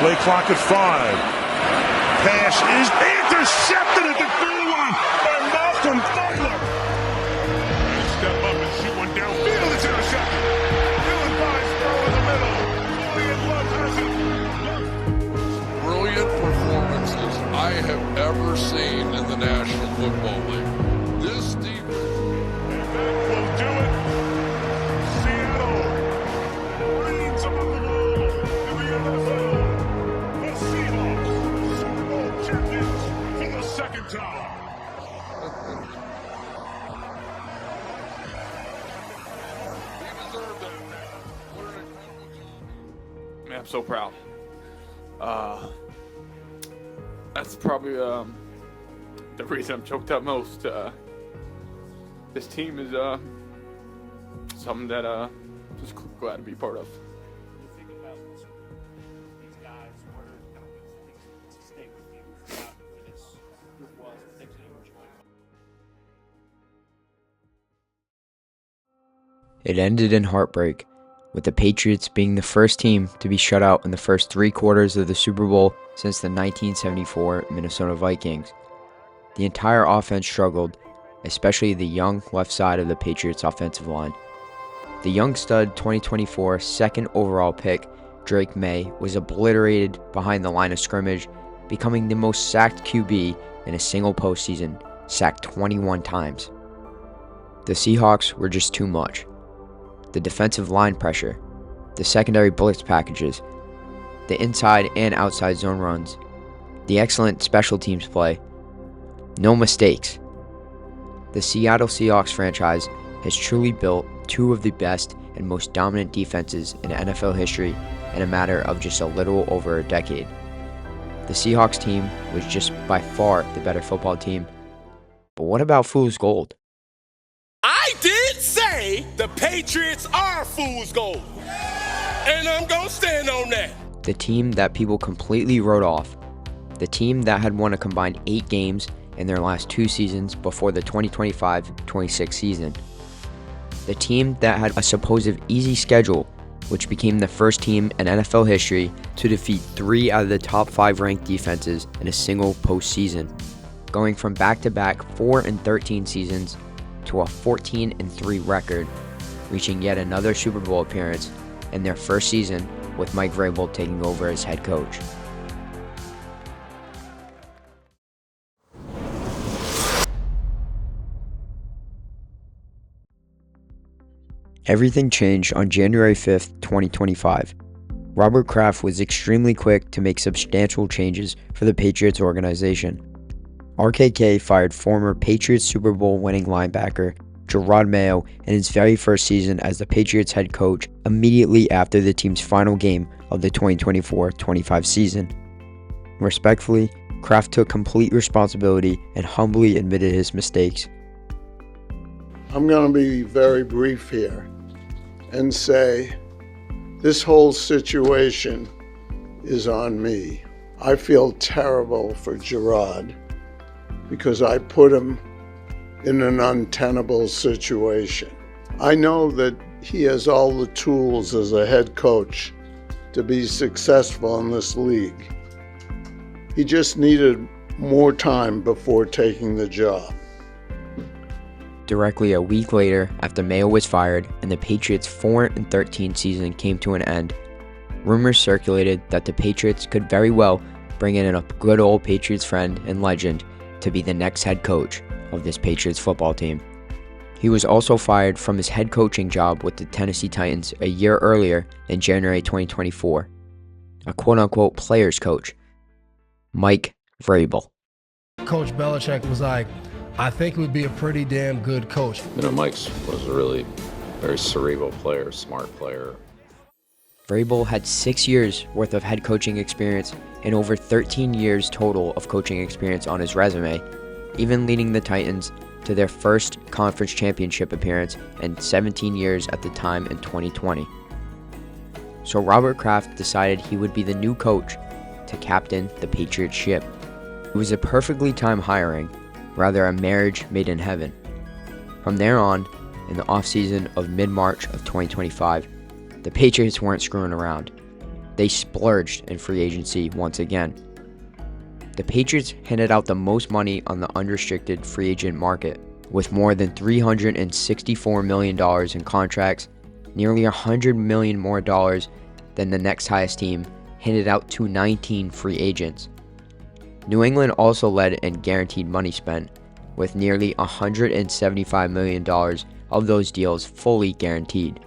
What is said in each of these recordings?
Play clock at 5. Pass is intercepted at the goal line by Malcolm Butler. They step up and shoot one downfield. It's intercepted. Dylan Pies throw in the middle. Julian Love has it. Brilliant performances I have ever seen in the National Football League. This defense. And that will do it. Seattle reigns above the world in the NFL. The Seahawks, Super Bowl champions for the second time. He deserved that. What an incredible job. Man, I'm so proud. That's probably the reason I'm choked up most. This team is something that just glad to be part of. You think about these guys, what are kind of things to stay with you throughout this group was, the things that you enjoyed? It ended in heartbreak, with the Patriots being the first team to be shut out in the first 3 quarters of the Super Bowl since the 1974 Minnesota Vikings. The entire offense struggled, especially the young left side of the Patriots' offensive line. The young stud 2024 second overall pick, Jerod Mayo, was obliterated behind the line of scrimmage, becoming the most sacked QB in a single postseason, sacked 21 times. The Seahawks were just too much. The defensive line pressure, the secondary blitz packages, the inside and outside zone runs, the excellent special teams play, no mistakes. The Seattle Seahawks franchise has truly built 2 of the best and most dominant defenses in NFL history in a matter of just a little over a decade. The Seahawks team was just by far the better football team. But what about fool's gold? I did say the Patriots are fool's gold. And I'm going to stand on that. The team that people completely wrote off. The team that had won a combined 8 games in their last 2 seasons before the 2025-26 season. The team that had a supposed easy schedule, which became the first team in NFL history to defeat 3 out of the top 5 ranked defenses in a single postseason, going from back-to-back 4-13 seasons to a 14-3 record, reaching yet another Super Bowl appearance in their first season with Mike Vrabel taking over as head coach. Everything changed on January 5th, 2025. Robert Kraft was extremely quick to make substantial changes for the Patriots organization. RKK fired former Patriots Super Bowl winning linebacker Jerod Mayo in his very first season as the Patriots head coach immediately after the team's final game of the 2024-25 season. Respectfully, Kraft took complete responsibility and humbly admitted his mistakes. I'm going to be very brief here and say this whole situation is on me. I feel terrible for Jerod because I put him in an untenable situation. I know that he has all the tools as a head coach to be successful in this league. He just needed more time before taking the job. Directly a week later, after Mayo was fired and the Patriots' 4-13 season came to an end, rumors circulated that the Patriots could very well bring in a good old Patriots friend and legend to be the next head coach of this Patriots football team. He was also fired from his head coaching job with the Tennessee Titans a year earlier in January 2024. A quote-unquote players coach, Mike Vrabel. Coach Belichick was like, I think he would be a pretty damn good coach. Mike was a really very cerebral player, smart player. Vrabel had 6 years worth of head coaching experience and over 13 years total of coaching experience on his resume, even leading the Titans to their first conference championship appearance and 17 years at the time in 2020. So Robert Kraft decided he would be the new coach to captain the Patriots ship. It was a perfectly timed hiring, rather a marriage made in heaven. From there on, in the offseason of mid-March of 2025, the Patriots weren't screwing around. they splurged in free agency once again. The Patriots handed out the most money on the unrestricted free agent market, with more than $364 million in contracts, nearly $100 million more dollars than the next highest team, handed out to 19 free agents. New England also led in guaranteed money spent, with nearly $175 million of those deals fully guaranteed.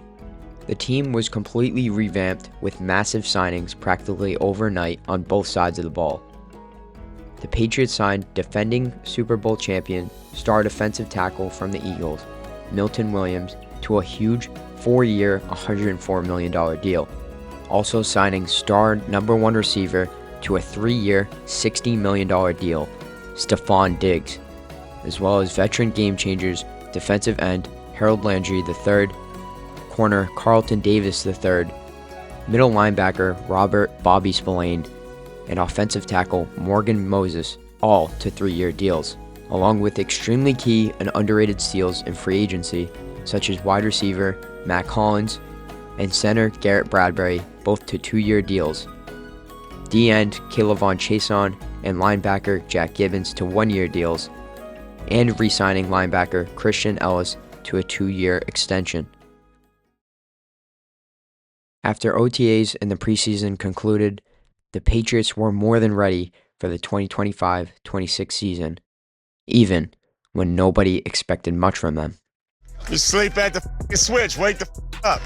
The team was completely revamped with massive signings practically overnight on both sides of the ball. The Patriots signed defending Super Bowl champion, star defensive tackle from the Eagles, Milton Williams, to a huge 4-year, $104 million deal. Also signing star number 1 receiver to a 3-year, $60 million deal, Stephon Diggs, as well as veteran game changers, defensive end Harold Landry III, corner Carlton Davis III, middle linebacker Robert Bobby Spillane, and offensive tackle Morgan Moses, all to 3-year deals, along with extremely key and underrated steals in free agency, such as wide receiver Matt Collins and center Garrett Bradbury, both to 2-year deals. D-end Kaylavon Chason and linebacker Jack Gibbons to 1-year deals, and re-signing linebacker Christian Ellis to a 2-year extension. After OTAs and the preseason concluded, the Patriots were more than ready for the 2025-26 season, even when nobody expected much from them. You sleep at the switch. Wake the up.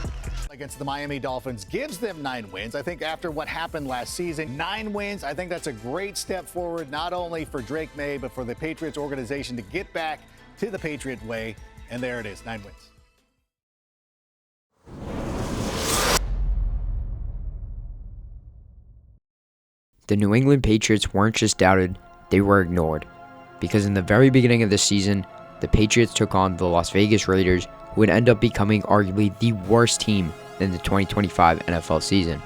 Against the Miami Dolphins gives them 9 wins. I think after what happened last season, 9 wins, I think that's a great step forward, not only for Drake Maye, but for the Patriots organization to get back to the Patriot way. And there it is, 9 wins. The New England Patriots weren't just doubted, they were ignored. Because in the very beginning of the season, the Patriots took on the Las Vegas Raiders, who would end up becoming arguably the worst team in the 2025 NFL season.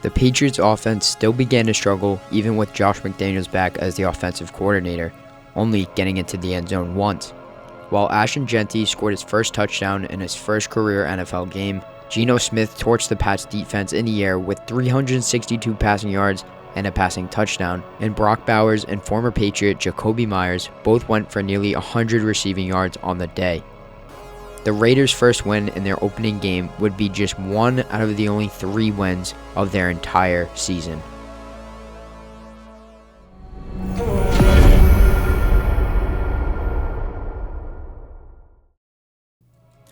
The Patriots offense still began to struggle even with Josh McDaniels back as the offensive coordinator, only getting into the end zone once. While Ashton Jeanty scored his first touchdown in his first career NFL game, Geno Smith torched the Pats defense in the air with 362 passing yards and a passing touchdown, and Brock Bowers and former Patriot Jacoby Myers both went for nearly 100 receiving yards on the day. The Raiders' first win in their opening game would be just 1 out of the only 3 wins of their entire season.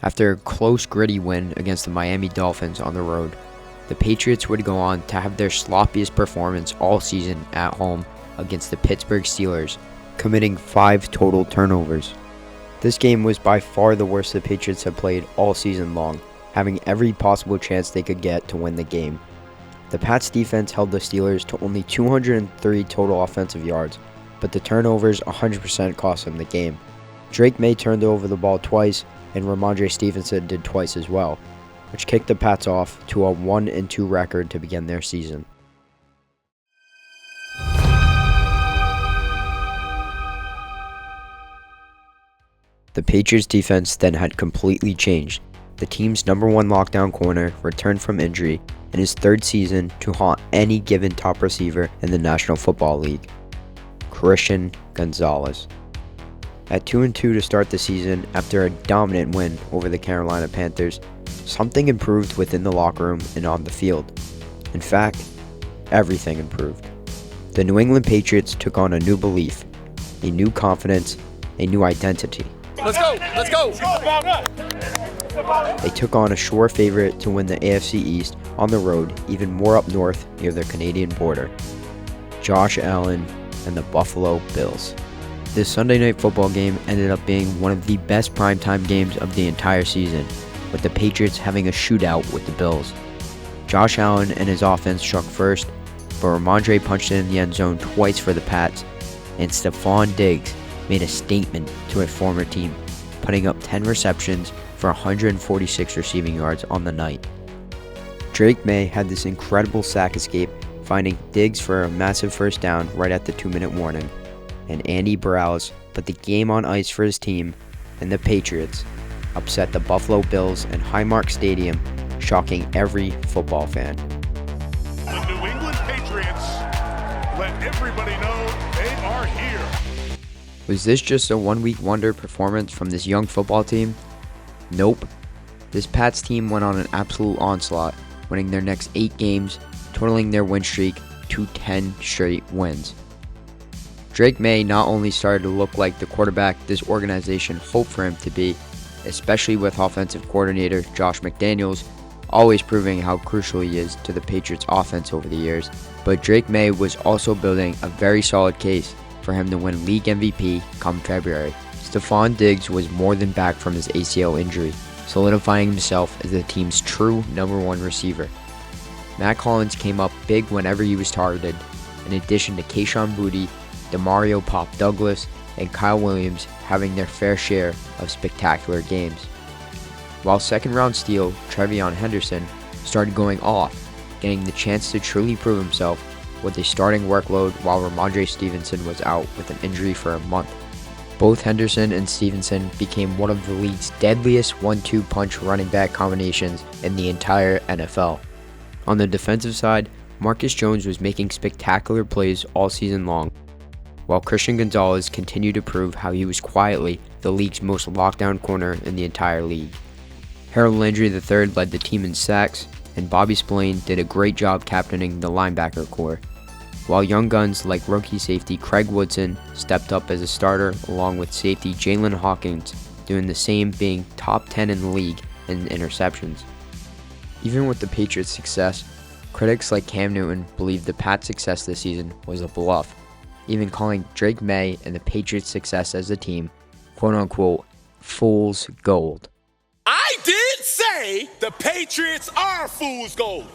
After a close, gritty win against the Miami Dolphins on the road, the Patriots would go on to have their sloppiest performance all season at home against the Pittsburgh Steelers, committing 5 total turnovers. This game was by far the worst the Patriots have played all season long, having every possible chance they could get to win the game. The Pats defense held the Steelers to only 203 total offensive yards, but the turnovers 100% cost them the game. Drake Maye turned over the ball twice, and Ramondre Stevenson did twice as well, which kicked the Pats off to a 1-2 record to begin their season. The Patriots defense then had completely changed. The team's number 1 lockdown corner returned from injury in his 3rd season to haunt any given top receiver in the National Football League, Christian Gonzalez. At 2-2 to start the season after a dominant win over the Carolina Panthers, something improved within the locker room and on the field. In fact, everything improved. The New England Patriots took on a new belief, a new confidence, a new identity. Let's go! Let's go! They took on a sure favorite to win the AFC East on the road, even more up north near the Canadian border, Josh Allen and the Buffalo Bills. This Sunday night football game ended up being one of the best primetime games of the entire season, with the Patriots having a shootout with the Bills. Josh Allen and his offense struck first, but Ramondre punched it in the end zone twice for the Pats, and Stephon Diggs made a statement to a former team, putting up 10 receptions for 146 receiving yards on the night. Drake Maye had this incredible sack escape, finding Diggs for a massive first down right at the 2-minute warning, and Andy Borales put the game on ice for his team, and the Patriots upset the Buffalo Bills in Highmark Stadium, shocking every football fan. The New England Patriots let everybody know they are here. Was this just a one-week wonder performance from this young football team? Nope. This Pats team went on an absolute onslaught, winning their next 8 games, totaling their win streak to 10 straight wins. Drake Maye not only started to look like the quarterback this organization hoped for him to be, especially with offensive coordinator Josh McDaniels always proving how crucial he is to the Patriots offense over the years, but Drake Maye was also building a very solid case for him to win league MVP come February. Stephon Diggs was more than back from his ACL injury, solidifying himself as the team's true #1 receiver. Matt Collins came up big whenever he was targeted, in addition to Kayshon Boutte, Demario Pop Douglas, and Kyle Williams having their fair share of spectacular games. While second-round steal Trevion Henderson started going off, getting the chance to truly prove himself with a starting workload while Ramondre Stevenson was out with an injury for a month. Both Henderson and Stevenson became one of the league's deadliest 1-2 punch running back combinations in the entire NFL. On the defensive side, Marcus Jones was making spectacular plays all season long, while Christian Gonzalez continued to prove how he was quietly the league's most lockdown corner in the entire league. Harold Landry III led the team in sacks, and Bobby Spillane did a great job captaining the linebacker corps, while young guns like rookie safety Craig Woodson stepped up as a starter along with safety Jalen Hawkins doing the same, being top 10 in the league in interceptions. Even with the Patriots' success, critics like Cam Newton believed the Pats' success this season was a bluff, even calling Drake Maye and the Patriots' success as a team, quote-unquote, fool's gold. I did say the Patriots are fool's gold.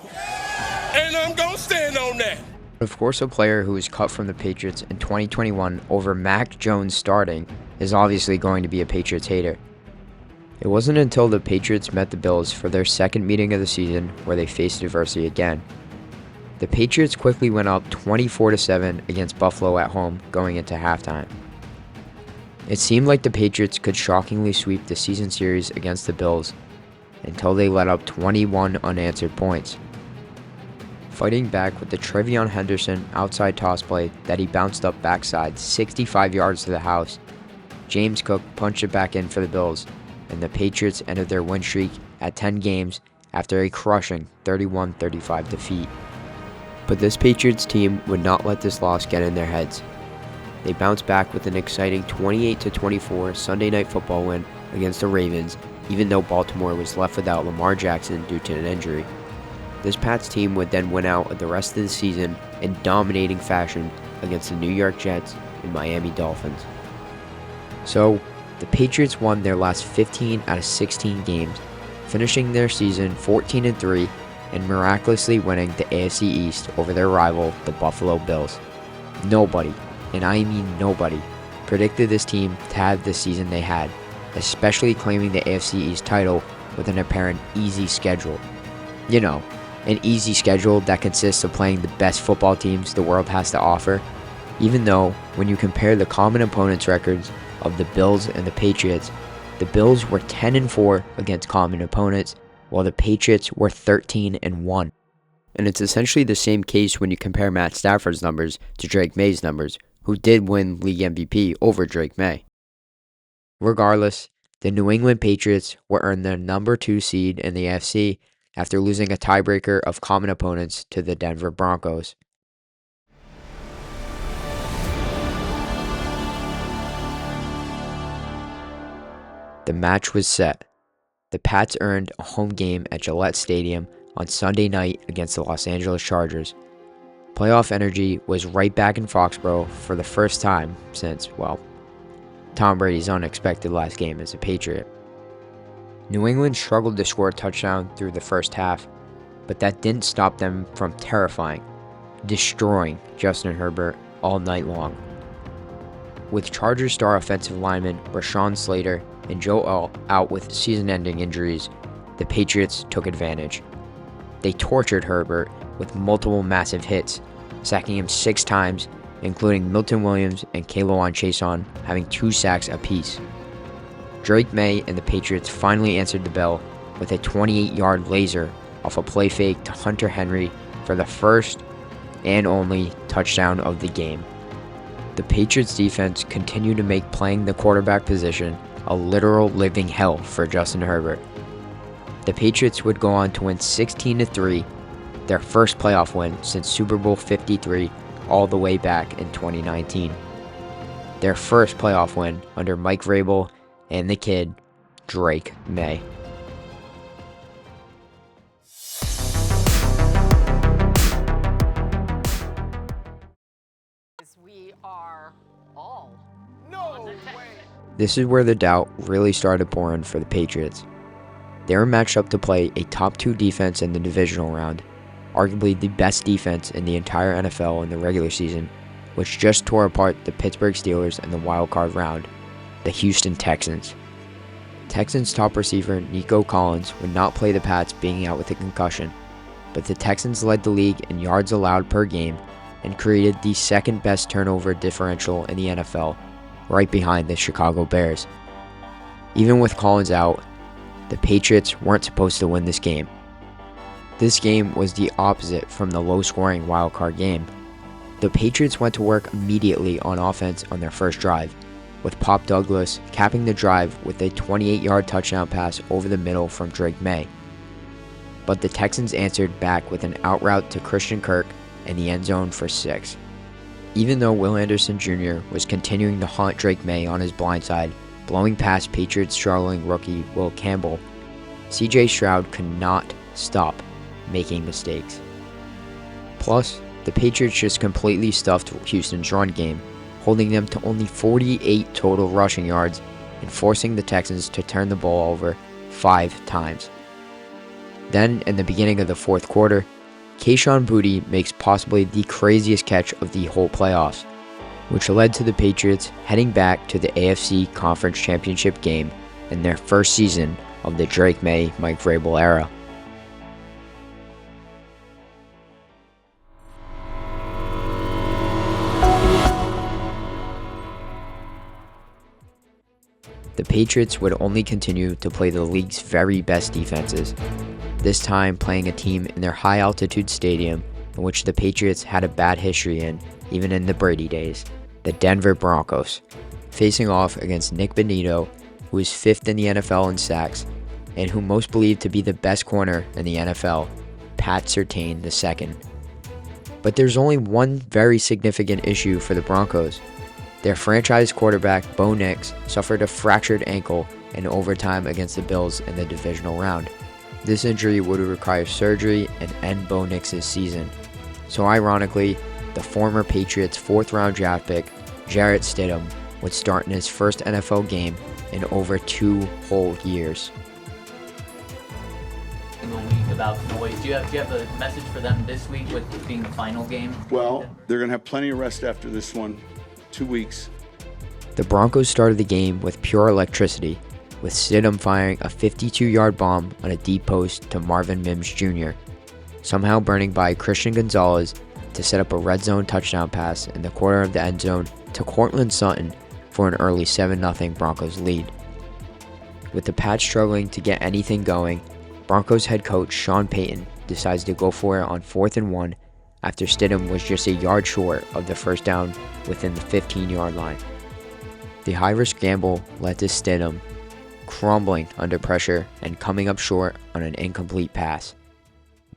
And I'm going to stand on that. Of course, a player who was cut from the Patriots in 2021 over Mac Jones starting is obviously going to be a Patriots hater. It wasn't until the Patriots met the Bills for their second meeting of the season where they faced adversity again. The Patriots quickly went up 24-7 against Buffalo at home going into halftime. It seemed like the Patriots could shockingly sweep the season series against the Bills until they let up 21 unanswered points. Fighting back with the Trevion Henderson outside toss play that he bounced up backside 65 yards to the house, James Cook punched it back in for the Bills, and the Patriots ended their win streak at 10 games after a crushing 31-35 defeat. But this Patriots team would not let this loss get in their heads. They bounced back with an exciting 28-24 Sunday Night Football win against the Ravens, even though Baltimore was left without Lamar Jackson due to an injury. This Pats team would then win out of the rest of the season in dominating fashion against the New York Jets and Miami Dolphins. So, the Patriots won their last 15 out of 16 games, finishing their season 14-3 and miraculously winning the AFC East over their rival, the Buffalo Bills. Nobody, and I mean nobody, predicted this team to have the season they had, especially claiming the AFC East title with an apparent easy schedule. You know, an easy schedule that consists of playing the best football teams the world has to offer, even though when you compare the common opponents' records of the Bills and the Patriots, the Bills were 10-4 against common opponents, while the Patriots were 13-1. And it's essentially the same case when you compare Matt Stafford's numbers to Drake Maye's numbers, who did win league MVP over Drake Maye. Regardless, the New England Patriots were earned the number 2 seed in the AFC after losing a tiebreaker of common opponents to the Denver Broncos. The match was set. The Pats earned a home game at Gillette Stadium on Sunday night against the Los Angeles Chargers. Playoff energy was right back in Foxborough for the first time since, well, Tom Brady's unexpected last game as a Patriot. New England struggled to score a touchdown through the first half, but that didn't stop them from destroying Justin Herbert all night long. With Chargers star offensive lineman Rashawn Slater and Joe Alt out with season-ending injuries, the Patriots took advantage. They tortured Herbert with multiple massive hits, sacking him 6 times, including Milton Williams and K'Lavon Chaisson having 2 sacks apiece. Drake Maye and the Patriots finally answered the bell with a 28-yard laser off a play fake to Hunter Henry for the first and only touchdown of the game. The Patriots defense continued to make playing the quarterback position a literal living hell for Justin Herbert. The Patriots would go on to win 16-3, their first playoff win since Super Bowl 53 all the way back in 2019. Their first playoff win under Mike Vrabel and the kid, Drake Maye. We are all. No way. This is where the doubt really started pouring for the Patriots. They were matched up to play a top 2 defense in the divisional round, arguably the best defense in the entire NFL in the regular season, which just tore apart the Pittsburgh Steelers in the wild card round, the Houston Texans. Texans top receiver Nico Collins would not play the Pats being out with a concussion, but the Texans led the league in yards allowed per game and created the second best turnover differential in the NFL, right behind the Chicago Bears. Even with Collins out, the Patriots weren't supposed to win this game. This game was the opposite from the low-scoring wildcard game. The Patriots went to work immediately on offense on their first drive, with Pop Douglas capping the drive with a 28-yard touchdown pass over the middle from Drake Maye. But the Texans answered back with an out route to Christian Kirk in the end zone for 6. Even though Will Anderson Jr. was continuing to haunt Drake Maye on his blind side, blowing past Patriots struggling rookie Will Campbell, CJ Stroud could not stop making mistakes. Plus, the Patriots just completely stuffed Houston's run game, holding them to only 48 total rushing yards and forcing the Texans to turn the ball over 5 times. Then, in the beginning of the fourth quarter, Kayshon Boutte makes possibly the craziest catch of the whole playoffs, which led to the Patriots heading back to the AFC Conference Championship game in their first season of the Drake Maye, Mike Vrabel era. The Patriots would only continue to play the league's very best defenses, this time playing a team in their high-altitude stadium in which the Patriots had a bad history in, even in the Brady days, the Denver Broncos, facing off against Nick Bonito, who is 5th in the NFL in sacks, and who most believed to be the best corner in the NFL, Pat Surtain II. But there's only one very significant issue for the Broncos. Their franchise quarterback, Bo Nix, suffered a fractured ankle in overtime against the Bills in the divisional round. This injury would require surgery and end Bo Nix's season. So ironically, the former Patriots 4th-round draft pick, Jarrett Stidham, would start in his first NFL game in over 2 whole years. Week about noise. Do you have a message for them this week with being the final game? Well, they're going to have plenty of rest after this one. 2 weeks. The Broncos started the game with pure electricity, with Stidham firing a 52-yard bomb on a deep post to Marvin Mims Jr., somehow burning by Christian Gonzalez to set up a red zone touchdown pass in the corner of the end zone to Courtland Sutton for an early 7-0 Broncos lead. With the Pats struggling to get anything going, Broncos head coach Sean Payton decides to go for it on 4th and 1 after Stidham was just a yard short of the first down within the 15-yard line. The high-risk gamble led to Stidham crumbling under pressure and coming up short on an incomplete pass.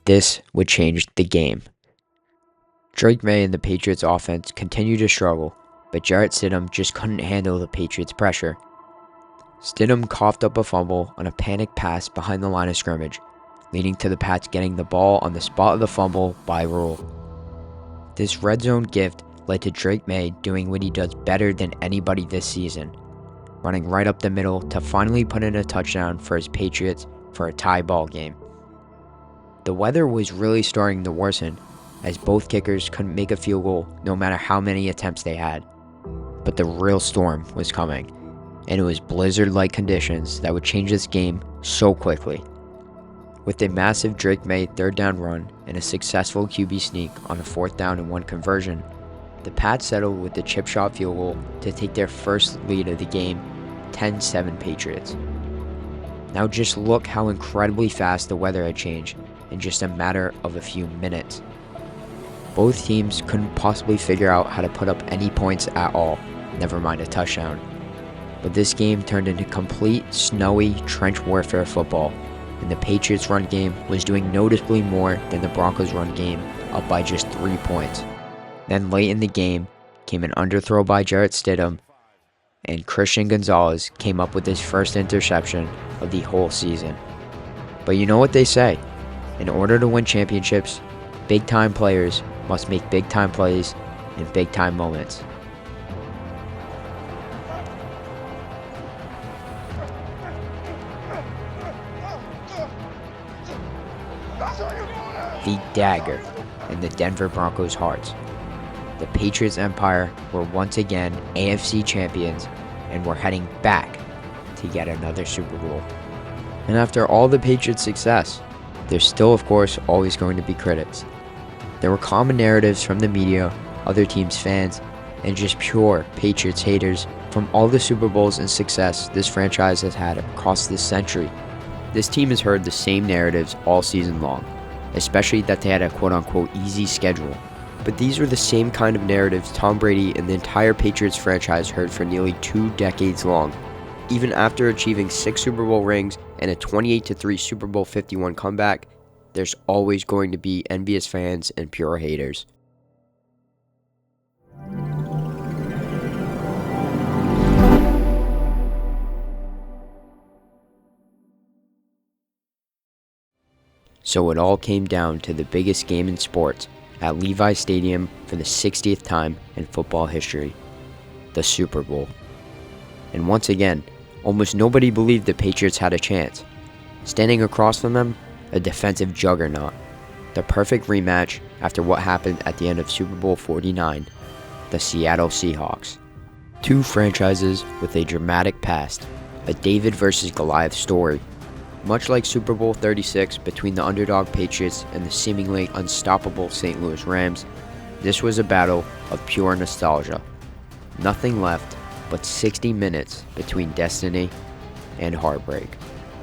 This would change the game. Drake Maye and the Patriots offense continued to struggle, but Jarrett Stidham just couldn't handle the Patriots' pressure. Stidham coughed up a fumble on a panic pass behind the line of scrimmage, leading to the Pats getting the ball on the spot of the fumble by rule. This red zone gift led to Drake Maye doing what he does better than anybody this season, running right up the middle to finally put in a touchdown for his Patriots for a tie ball game. The weather was really starting to worsen, as both kickers couldn't make a field goal no matter how many attempts they had. But the real storm was coming, and it was blizzard-like conditions that would change this game so quickly. With a massive Drake Maye 3rd down run and a successful QB sneak on a 4th down and 1 conversion, the Pats settled with the chip shot field goal to take their first lead of the game, 10-7 Patriots. Now just look how incredibly fast the weather had changed in just a matter of a few minutes. Both teams couldn't possibly figure out how to put up any points at all, never mind a touchdown. But this game turned into complete, snowy, trench warfare football, and the Patriots' run game was doing noticeably more than the Broncos' run game, up by just 3 points. Then late in the game came an underthrow by Jarrett Stidham, and Christian Gonzalez came up with his first interception of the whole season. But you know what they say, in order to win championships, big-time players must make big-time plays in big-time moments. The dagger in the Denver Broncos' hearts. The Patriots empire were once again AFC champions and were heading back to yet another Super Bowl. And after all the Patriots' success, there's still, of course, always going to be critics. There were common narratives from the media, other teams' fans, and just pure Patriots haters from all the Super Bowls and success this franchise has had across this century. This team has heard the same narratives all season long, especially that they had a quote-unquote easy schedule. But these were the same kind of narratives Tom Brady and the entire Patriots franchise heard for nearly 2 decades long. Even after achieving 6 Super Bowl rings and a 28-3 Super Bowl 51 comeback, there's always going to be envious fans and pure haters. So it all came down to the biggest game in sports at Levi Stadium for the 60th time in football history, the Super Bowl. And once again, almost nobody believed the Patriots had a chance. Standing across from them, a defensive juggernaut. The perfect rematch after what happened at the end of Super Bowl 49, the Seattle Seahawks. 2 franchises with a dramatic past, a David versus Goliath story. Much like Super Bowl 36 between the underdog Patriots and the seemingly unstoppable St. Louis Rams, this was a battle of pure nostalgia. Nothing left but 60 minutes between destiny and heartbreak.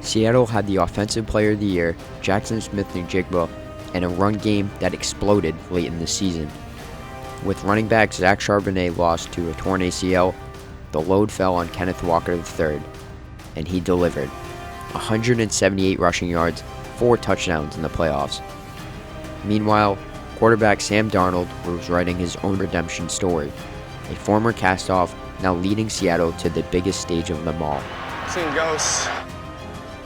Seattle had the Offensive Player of the Year, Jackson Smith-Njigba, and a run game that exploded late in the season. With running back Zach Charbonnet lost to a torn ACL, the load fell on Kenneth Walker III, and he delivered. 178 rushing yards, 4 touchdowns in the playoffs. Meanwhile, quarterback Sam Darnold was writing his own redemption story. A former cast-off now leading Seattle to the biggest stage of them all. Seeing ghosts.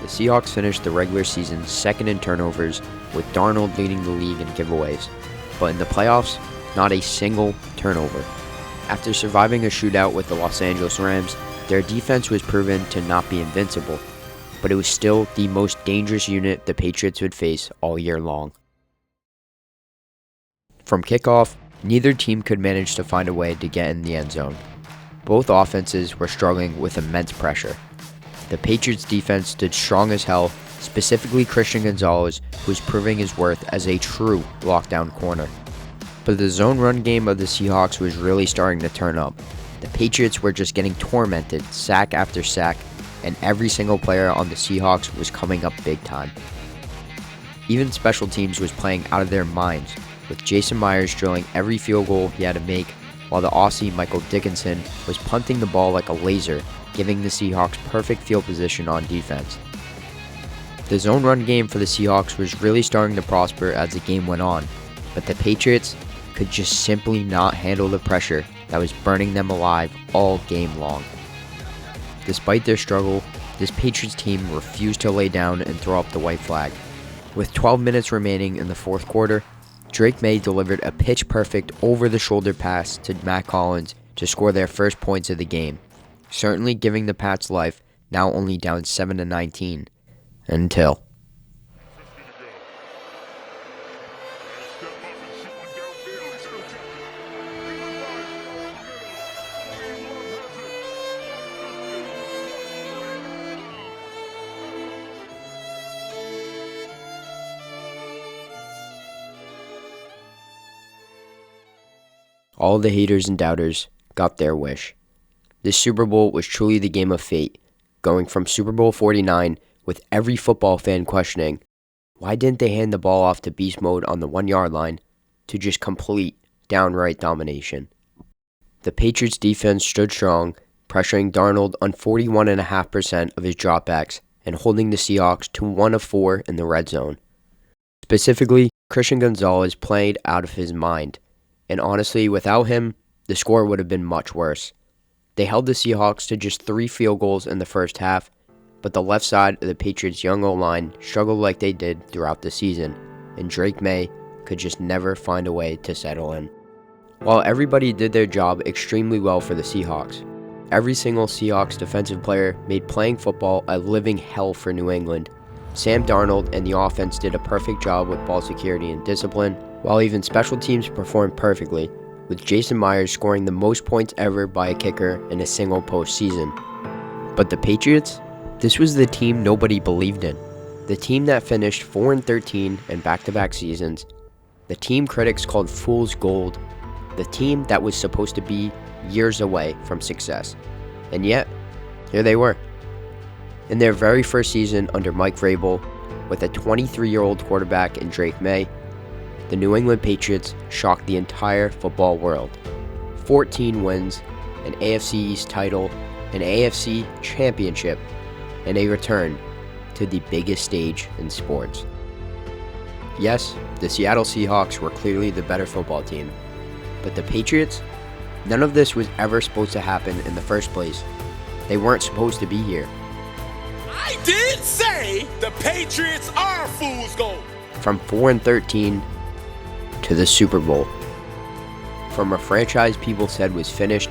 The Seahawks finished the regular season second in turnovers, with Darnold leading the league in giveaways. But in the playoffs, not a single turnover. After surviving a shootout with the Los Angeles Rams, their defense was proven to not be invincible, but it was still the most dangerous unit the Patriots would face all year long. From kickoff, neither team could manage to find a way to get in the end zone. Both offenses were struggling with immense pressure. The Patriots defense stood strong as hell, specifically Christian Gonzalez, who was proving his worth as a true lockdown corner. But the zone run game of the Seahawks was really starting to turn up. The Patriots were just getting tormented sack after sack, and every single player on the Seahawks was coming up big time. Even special teams was playing out of their minds, with Jason Myers drilling every field goal he had to make, while the Aussie Michael Dickinson was punting the ball like a laser, giving the Seahawks perfect field position on defense. The zone run game for the Seahawks was really starting to prosper as the game went on, but the Patriots could just simply not handle the pressure that was burning them alive all game long. Despite their struggle, this Patriots team refused to lay down and throw up the white flag. With 12 minutes remaining in the fourth quarter, Drake Maye delivered a pitch-perfect over-the-shoulder pass to Matt Collins to score their first points of the game, certainly giving the Pats life, now only down 7-19. Until all the haters and doubters got their wish. This Super Bowl was truly the game of fate, going from Super Bowl 49 with every football fan questioning, why didn't they hand the ball off to beast mode on the 1-yard line, to just complete, downright domination. The Patriots defense stood strong, pressuring Darnold on 41.5% of his dropbacks and holding the Seahawks to 1 of 4 in the red zone. Specifically, Christian Gonzalez played out of his mind, and honestly, without him, the score would have been much worse. They held the Seahawks to just 3 field goals in the first half, but the left side of the Patriots' young O-line struggled like they did throughout the season, and Drake Maye could just never find a way to settle in. While everybody did their job extremely well for the Seahawks, every single Seahawks defensive player made playing football a living hell for New England. Sam Darnold and the offense did a perfect job with ball security and discipline, while even special teams performed perfectly, with Jason Myers scoring the most points ever by a kicker in a single postseason. But the Patriots? This was the team nobody believed in. The team that finished 4-13 in back-to-back seasons. The team critics called fool's gold. The team that was supposed to be years away from success. And yet, here they were. In their very first season under Mike Vrabel, with a 23-year-old quarterback in Drake Maye, the New England Patriots shocked the entire football world. 14 wins, an AFC East title, an AFC championship, and a return to the biggest stage in sports. Yes, the Seattle Seahawks were clearly the better football team, but the Patriots? None of this was ever supposed to happen in the first place. They weren't supposed to be here. I did say the Patriots are fool's gold. From 4-13 to the Super Bowl. From a franchise people said was finished,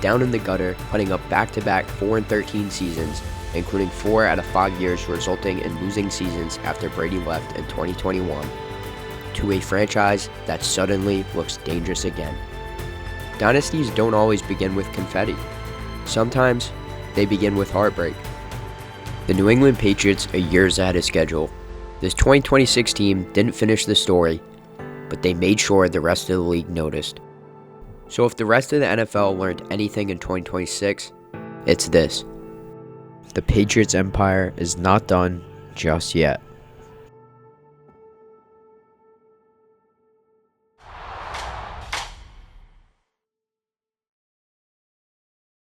down in the gutter, putting up back-to-back 4-13 seasons, including 4 out of 5 years resulting in losing seasons after Brady left in 2021, to a franchise that suddenly looks dangerous again. Dynasties don't always begin with confetti. Sometimes they begin with heartbreak. The New England Patriots are years ahead of schedule. This 2026 team didn't finish the story, but they made sure the rest of the league noticed. So if the rest of the NFL learned anything in 2026, it's this. The Patriots empire is not done just yet.